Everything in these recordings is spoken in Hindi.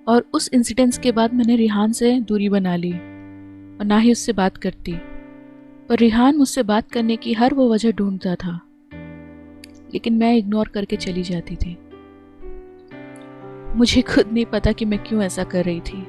और उस इंसिडेंस के बाद मैंने रिहान से दूरी बना ली और ना ही उससे बात करती। पर रिहान मुझसे बात करने की हर वो वजह ढूंढता था, लेकिन मैं इग्नोर करके चली जाती थी। मुझे खुद नहीं पता कि मैं क्यों ऐसा कर रही थी।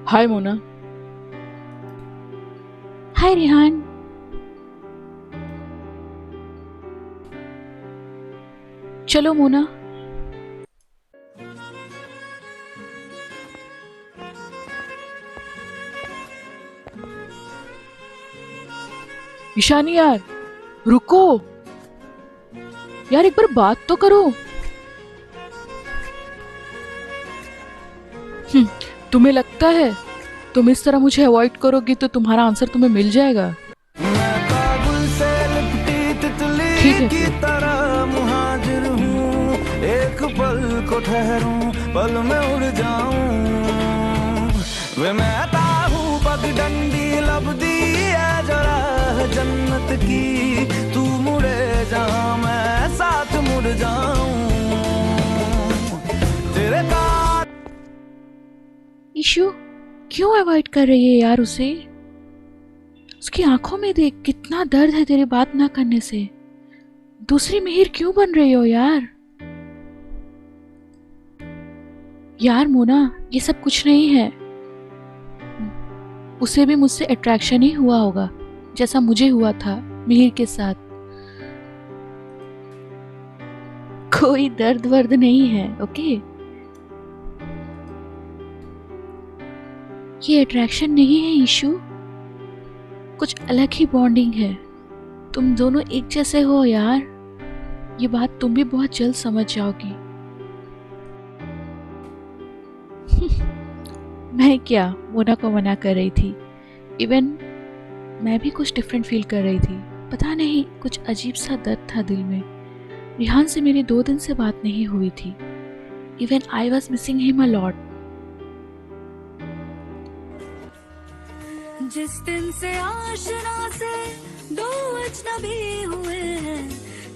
हाय मोना। हाय रिहान। चलो मोना। ईशानी यार, रुको यार, एक बार बात तो करो। हम्म, तुम्हें लगता है तुम इस तरह मुझे अवॉइड करोगी तो तुम्हारा आंसर तुम्हें मिल जाएगा? मैं काबुल से लिपटी ठीक तितली है की फिर। तरह मुहाजिर हूँ। एक पल को ठहरूं, पल में उड़ जाऊं। वे मैं हूँ पगडंडी लबदी है जो राह जन्नत की। तू मुड़े जहाँ मैं साथ मुड़ जाऊं। तेरे का ईशु, क्यों अवॉइड कर रही है यार उसे? उसकी आंखों में देख, कितना दर्द है तेरी बात ना करने से। दूसरी मिहिर क्यों बन रही हो यार? यार मोना, ये सब कुछ नहीं है। उसे भी मुझसे अट्रैक्शन ही हुआ होगा, जैसा मुझे हुआ था मिहिर के साथ। कोई दर्द वर्द नहीं है, ओके? ये अट्रैक्शन नहीं है ईशु, कुछ अलग ही बॉन्डिंग है। तुम दोनों एक जैसे हो यार। ये बात तुम भी बहुत जल्द समझ जाओगी। मैं क्या मोना को मना कर रही थी। इवन मैं भी कुछ डिफरेंट फील कर रही थी। पता नहीं, कुछ अजीब सा दर्द था दिल में। रिहान से मेरी 2 दिन से बात नहीं हुई थी। Even I was missing him a lot. जिस दिन से आशना से दो अजनबी हुए हैं,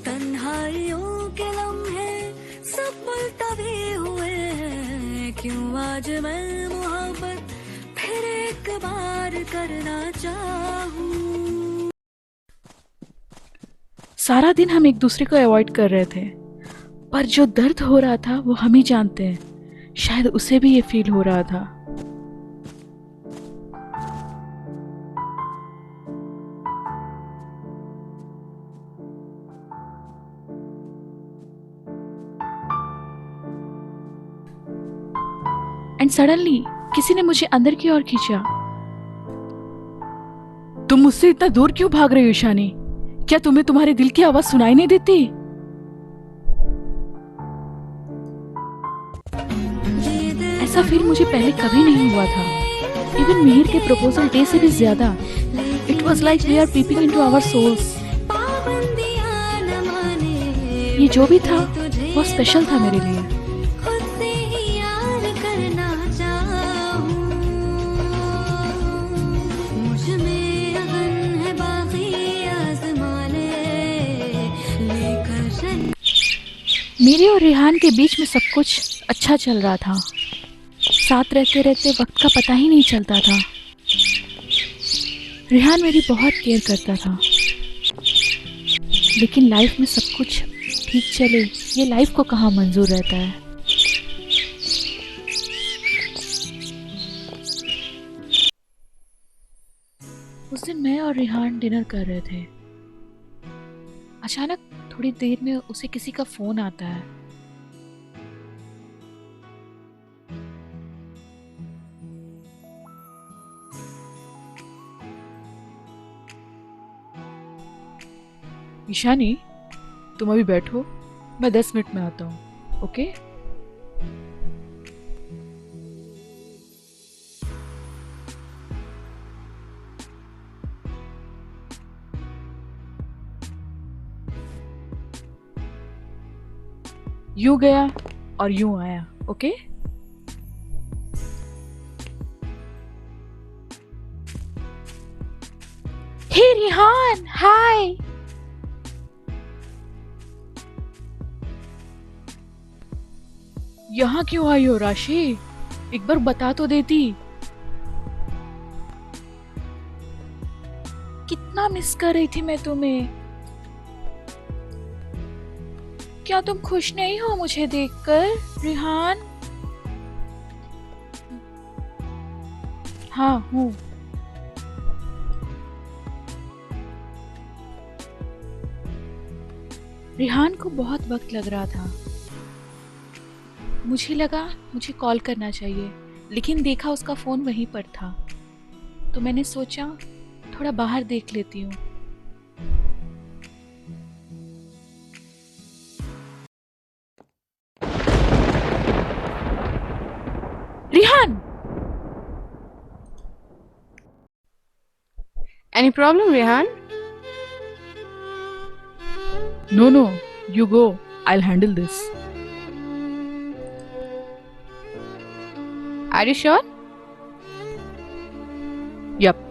तन्हाइयों के लम्हे सब मुलतवी हुए हैं। क्यों आज मैं मोहब्बत फिर एक बार करना चाहूं। सारा दिन हम एक दूसरे को अवॉइड कर रहे थे, पर जो दर्द हो रहा था वो हम ही जानते हैं। शायद उसे भी ये फील हो रहा था। एंड सडनली किसी ने मुझे अंदर की ओर खींचा। तुम मुझसे इतना दूर क्यों भाग रही हो ईशानी? क्या तुम्हें तुम्हारे दिल की आवाज सुनाई नहीं देती? ऐसा फील मुझे पहले कभी नहीं हुआ था। इवन मिहिर के प्रपोजल डे से भी ज्यादा। It was like we are peeping in to our souls. ये जो भी था वो स्पेशल था मेरे लिए। मेरे और रेहान के बीच में सब कुछ अच्छा चल रहा था। साथ रहते रहते वक्त का पता ही नहीं चलता था। रेहान मेरी बहुत केयर करता था। लेकिन लाइफ में सब कुछ ठीक चले, ये लाइफ को कहाँ मंजूर रहता है। उस दिन मैं और रेहान डिनर कर रहे थे। अचानक थोड़ी देर में उसे किसी का फोन आता है। ईशानी, तुम अभी बैठो, मैं 10 मिनट में आता हूँ, ओके? यूं गया और यूं आया, ओके? हे रिहान, हाय। यहाँ क्यों आई हो राशि? एक बार बता तो देती। कितना मिस कर रही थी मैं तुम्हें। क्या तुम खुश नहीं हो मुझे देखकर, रिहान? हाँ हूँ। रिहान को बहुत वक्त लग रहा था। मुझे लगा मुझे कॉल करना चाहिए, लेकिन देखा उसका फोन वहीं पर था, तो मैंने सोचा थोड़ा बाहर देख लेती हूँ। Rihan! Any problem, Rehan? No, you go. I'll handle this. Are you sure? Yup.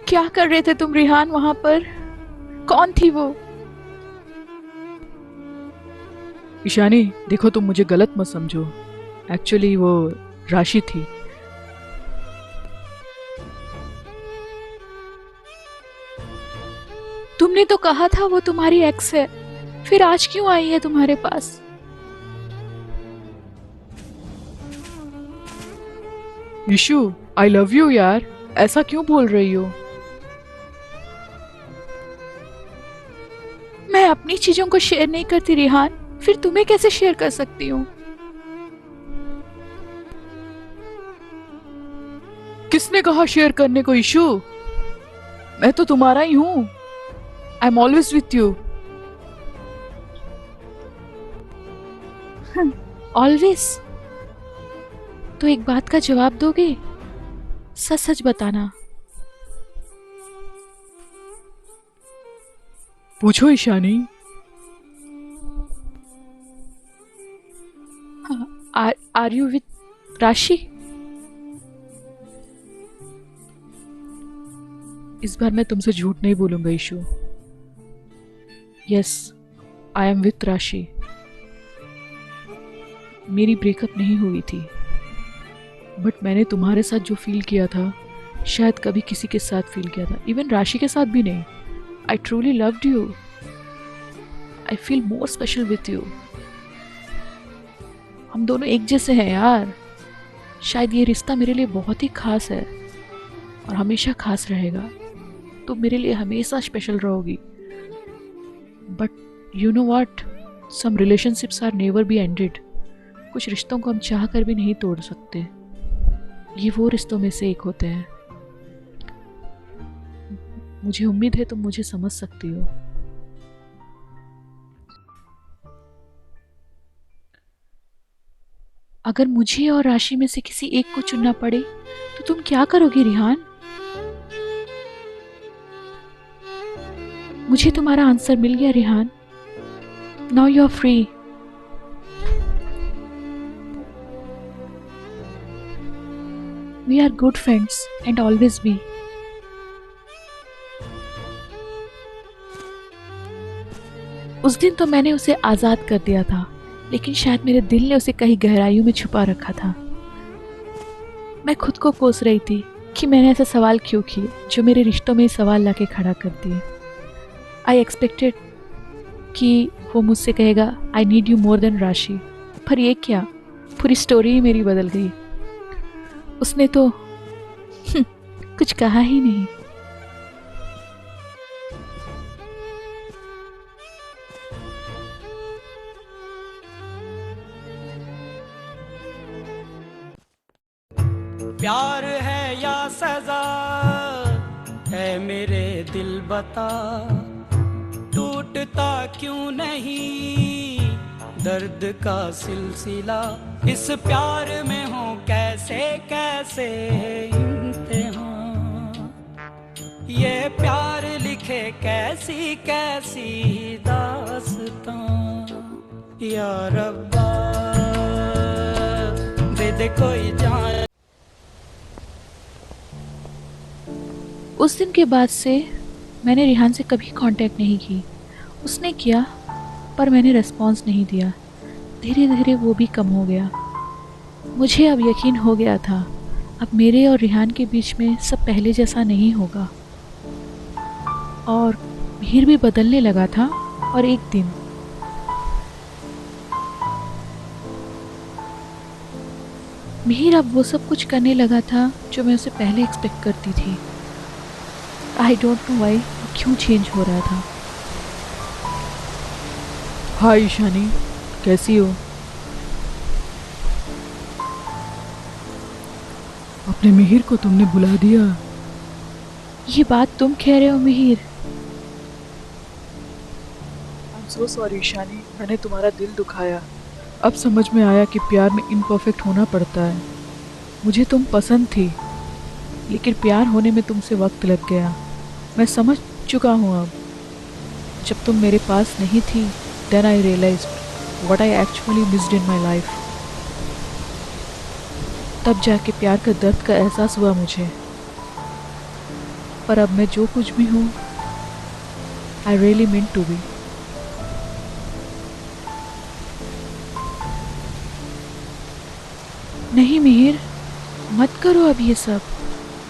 क्या कर रहे थे तुम रिहान वहां पर? कौन थी वो? ईशानी, देखो तुम मुझे गलत मत समझो। एक्चुअली वो राशि थी। तुमने तो कहा था वो तुम्हारी एक्स है, फिर आज क्यों आई है तुम्हारे पास? ईशु, आई लव यू यार, ऐसा क्यों बोल रही हो? मैं अपनी चीजों को शेयर नहीं करती रिहान, फिर तुम्हें कैसे शेयर कर सकती हूँ? किसने कहा शेयर करने को ईशु? मैं तो तुम्हारा ही हूँ। I am always with you. Always? तो एक बात का जवाब दोगे? सच सच बताना। पूछो ईशानी। आर यू विथ राशि? इस बार मैं तुमसे झूठ नहीं बोलूंगा Ishu. Yes, I am with Rashi. मेरी ब्रेकअप नहीं हुई थी, बट मैंने तुम्हारे साथ जो फील किया था शायद कभी किसी के साथ फील किया था, इवन राशि के साथ भी नहीं। I truly loved you. I feel more special with you. हम दोनों एक जैसे हैं यार। शायद ये रिश्ता मेरे लिए बहुत ही खास है और हमेशा खास रहेगा। तो मेरे लिए हमेशा स्पेशल रहोगी। But you know what, some relationships are never be ended. कुछ रिश्तों को हम चाह कर भी नहीं तोड़ सकते। ये वो रिश्तों में से एक होते हैं। मुझे उम्मीद है तुम मुझे समझ सकती हो। अगर मुझे और राशि में से किसी एक को चुनना पड़े तो तुम क्या करोगी रिहान? मुझे तुम्हारा आंसर मिल गया Rihan. Now you are free. We are good friends and always be. उस दिन तो मैंने उसे आजाद कर दिया था, लेकिन शायद मेरे दिल ने उसे कहीं गहराइयों में छुपा रखा था। मैं खुद को कोस रही थी कि मैंने ऐसे सवाल क्यों किए जो मेरे रिश्तों में ही सवाल लाके खड़ा कर दिए। आई एक्सपेक्टेड कि वो मुझसे कहेगा I need you more than राशि, पर ये क्या, पूरी स्टोरी ही मेरी बदल गई। उसने तो कुछ कहा ही नहीं। प्यार है या सजा दिल बता टूटता क्यों नहीं, दर्द का सिलसिला इस प्यार में हो कैसे कैसे इम्तिहान, ये प्यार लिखे कैसी कैसी दास्तां, या रब्बा दे दे कोई जान। उस दिन के बाद से मैंने रिहान से कभी कांटेक्ट नहीं की। उसने किया पर मैंने रिस्पॉन्स नहीं दिया। धीरे धीरे वो भी कम हो गया। मुझे अब यकीन हो गया था अब मेरे और रिहान के बीच में सब पहले जैसा नहीं होगा। और भीड़ भी बदलने लगा था। और एक दिन मिहिर अब वो सब कुछ करने लगा था जो मैं उसे पहले एक्सपेक्ट करती थी। आई डोंट नो वाई, क्यों चेंज हो रहा था। हाय ईशानी, कैसी हो? अपने मिहिर को तुमने बुला दिया? ये बात तुम कह रहे हो Mihir? I am so sorry Ishani, मैंने तुम्हारा दिल दुखाया। अब समझ में आया कि प्यार में इम्परफेक्ट होना पड़ता है। मुझे तुम पसंद थी, लेकिन प्यार होने में तुमसे वक्त लग गया। मैं समझ चुका हूँ अब। जब तुम मेरे पास नहीं थी, then I realised what I actually missed in my life. तब जाके प्यार का दर्द का एहसास हुआ मुझे। पर अब मैं जो कुछ भी हूँ, I really mean to be. नहीं मिहिर, मत करो अब ये सब।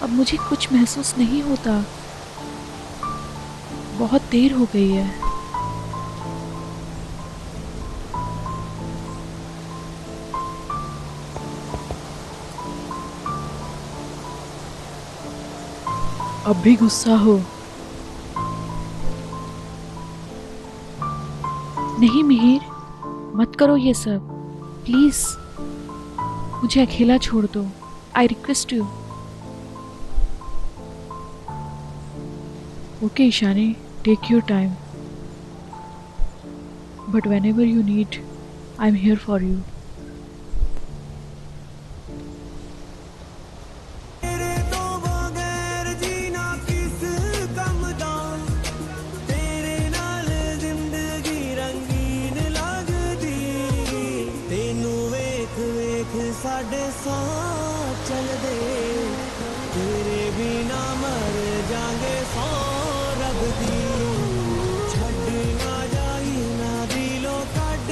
अब मुझे कुछ महसूस नहीं होता। बहुत देर हो गई है। अब भी गुस्सा हो? नहीं मिहिर, मत करो ये सब प्लीज। मुझे अकेला छोड़ दो। I request you. Okay Ishani, take your time, but whenever you need, I'm here for you. तेरे तो बगैर जीना किस कम दा, तेरे नाल जिंदगी रंगीन लगदी, तेनू वेख वेख साडे साथ चलदे, तेरे बिना मर जांगे सौ रब दी, छड्ड ना जाई ना दिलों कड।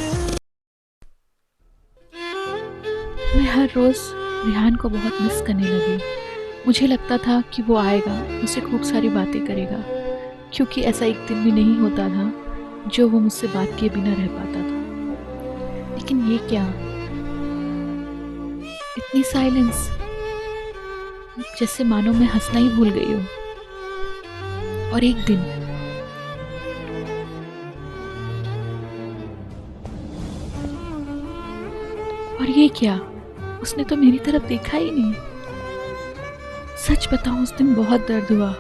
मैं हर रोज़ रिहान को बहुत मिस करने लगी। मुझे लगता था कि वो आएगा, मुझसे खूब सारी बातें करेगा, क्योंकि ऐसा एक दिन भी नहीं होता था जो वो मुझसे बात किए बिना रह पाता था। लेकिन ये क्या, इतनी साइलेंस, जैसे मानो मैं हंसना ही भूल गई हूँ। और एक दिन और ये क्या, उसने तो मेरी तरफ देखा ही नहीं। सच बताऊं, उस दिन बहुत दर्द हुआ।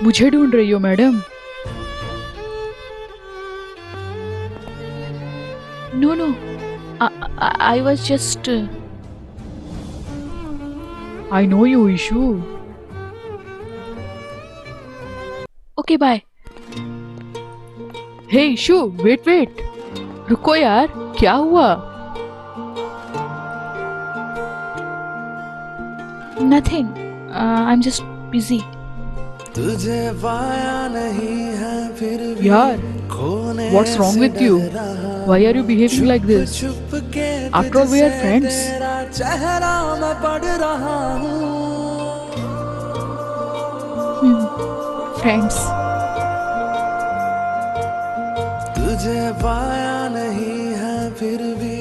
मुझे ढूंढ रही हो madam? No no, I was just. I know you Ishu. Okay bye. Hey Ishu, wait wait, रुको यार, क्या हुआ? Nothing, I am just busy. तुझे पाया नहीं है फिर भी यार, खोने what's wrong with you? Why are you behaving like this? छुप के After all, we are friends. तेरा चेहरा मैं पढ़ रहा हूँ। फ्रेंड्स। तुझे पाया नहीं है फिर भी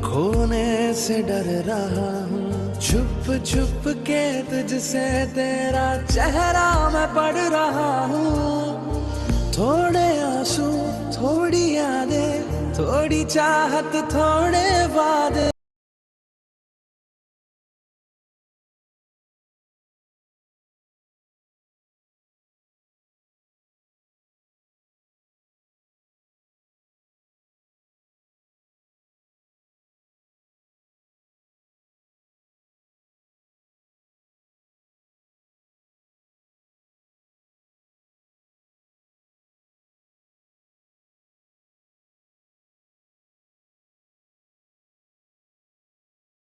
खोने से डर रहा हूँ। छुप छुप के तुझसे तेरा चेहरा मैं पढ़ रहा हूँ, थोड़े आंसू थोड़ी यादें थोड़ी चाहत थोड़े वादे।